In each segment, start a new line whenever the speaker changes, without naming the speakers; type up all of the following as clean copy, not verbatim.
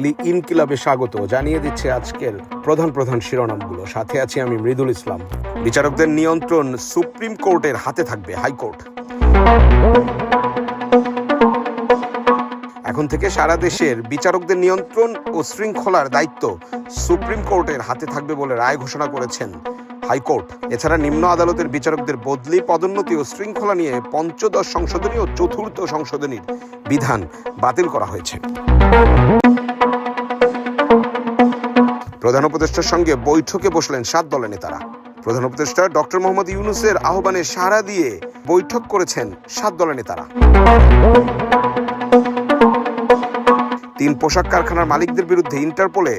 Weekly ইনকিলাবে স্বাগত জানিয়ে দিচ্ছে আজকের প্রধান শিরোনামগুলো। সাথে আছি আমি মৃদুল ইসলাম। বিচারকদের নিয়ন্ত্রণ সুপ্রিম কোর্টের হাতে থাকবে হাইকোর্ট। এখন থেকে সারা দেশের বিচারকদের নিয়ন্ত্রণ ও শৃঙ্খলার দায়িত্ব সুপ্রিম কোর্টের হাতে থাকবে বলে রায় ঘোষণা করেছেন হাইকোর্ট। এছাড়া নিম্ন আদালতের বিচারকদের বদলি, পদোন্নতি ও শৃঙ্খলা নিয়ে পঞ্চদশ সংশোধনী ও চতুর্থ সংশোধনীর বিধান বাতিল করা হয়েছে। প্রধান উপদেষ্টার সঙ্গে বৈঠকে বসলেন 7 দলের নেতারা। প্রধান উপদেষ্টা ডক্টর মোহাম্মদ ইউনূসের আহ্বানে সাড়া দিয়ে বৈঠক করেছেন 7 দলের নেতারা। 3 পোশাক কারখানার মালিকদের বিরুদ্ধে ইন্টারপোলে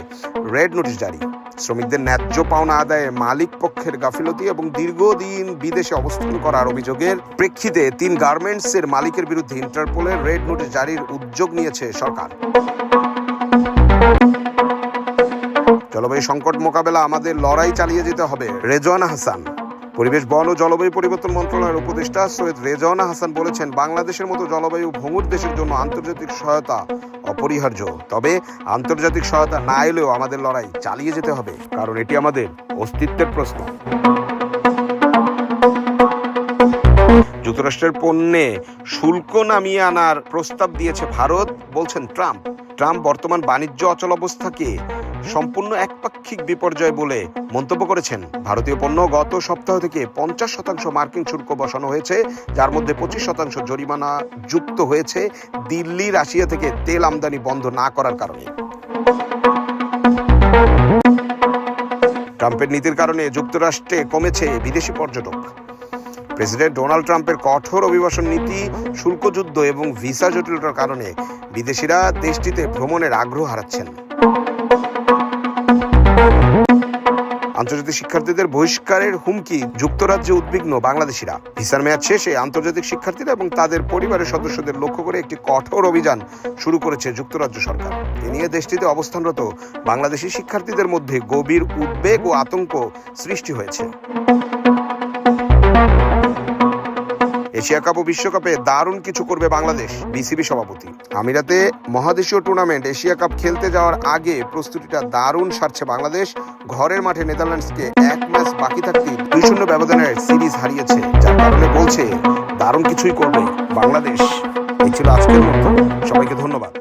রেড নোটিশ জারি। শ্রমিকদের ন্যায্য পাওনা আদায়ে মালিক পক্ষের গাফিলতি এবং দীর্ঘদিন বিদেশে অবস্থান করার অভিযোগের প্রেক্ষিতে 3 গার্মেন্টসের মালিকের বিরুদ্ধে ইন্টারপোলে রেড নোটিশ জারির উদ্যোগ নিয়েছে সরকার। জলবায়ু সংকট মোকাবেলা আমাদের লড়াই চালিয়ে যেতে হবে, রেজওয়ানা হাসান। পরিবেশ, বন ও জলবায়ু পরিবর্তন মন্ত্রণালয়ের উপদেষ্টা সৈয়দ রেজওয়ানা হাসান বলেছেন, বাংলাদেশের মতো জলবায়ু ভঙ্গুর দেশের জন্য আন্তর্জাতিক সহায়তা অপরিহার্য। তবে আন্তর্জাতিক সহায়তা না এলেও আমাদের লড়াই চালিয়ে যেতে হবে, কারণ এটি আমাদের অস্তিত্বের প্রশ্ন। যুক্তরাষ্ট্রের পণ্যে শুল্ক নামিয়ে আনার প্রস্তাব দিয়েছে ভারত, বলছেন ট্রাম্প। বর্তমান বাণিজ্য অচলাবস্থাকে সম্পূর্ণ একপাক্ষিক বিপর্যয় বলে মন্তব্য করেছেন। ভারতীয় পণ্য গত সপ্তাহ থেকে 50% মার্কিন শুল্ক বসানো হয়েছে, যার মধ্যে 25% জরিমানা যুক্ত হয়েছে দিল্লি, রাশিয়া থেকে তেল আমদানি বন্ধ না করার কারণে। ট্রাম্পের নীতির কারণে যুক্তরাষ্ট্রে কমেছে বিদেশি পর্যটক। প্রেসিডেন্ট ডোনাল্ড ট্রাম্পের কঠোর অভিবাসন নীতি, শুল্কযুদ্ধ এবং ভিসা জটিলতার কারণে বিদেশিরা দেশটিতে ভ্রমণের আগ্রহ হারাচ্ছেন। আন্তর্জাতিক শিক্ষার্থীদের বহিষ্কারের হুমকি, যুক্তরাজ্যে উদ্বিগ্ন বাংলাদেশিরা। ভিসার মেয়াদ শেষে আন্তর্জাতিক শিক্ষার্থীরা এবং তাদের পরিবারের সদস্যদের লক্ষ্য করে একটি কঠোর অভিযান শুরু করেছে যুক্তরাজ্য সরকার। এ নিয়ে দেশটিতে অবস্থানরত বাংলাদেশি শিক্ষার্থীদের মধ্যে গভীর উদ্বেগ ও আতঙ্ক সৃষ্টি হয়েছে। এশিয়া কাপ ও বিশ্বকাপে দারুণ কিছু করবে বাংলাদেশ, বিসিবি সভাপতি। আমিরাতে মহাদেশীয় টুর্নামেন্ট এশিয়া কাপ খেলতে যাওয়ার আগে প্রস্তুতিটা দারুণ সারছে বাংলাদেশ। ঘরের মাঠে নেদারল্যান্ডসকে 1 ম্যাচ বাকি থাকতে 2-0 ব্যবধানের সিরিজ হারিয়েছে, যার কারণে বলছে দারুণ কিছুই করবে বাংলাদেশ। এই ছিল আজকের মতো, সবাইকে ধন্যবাদ।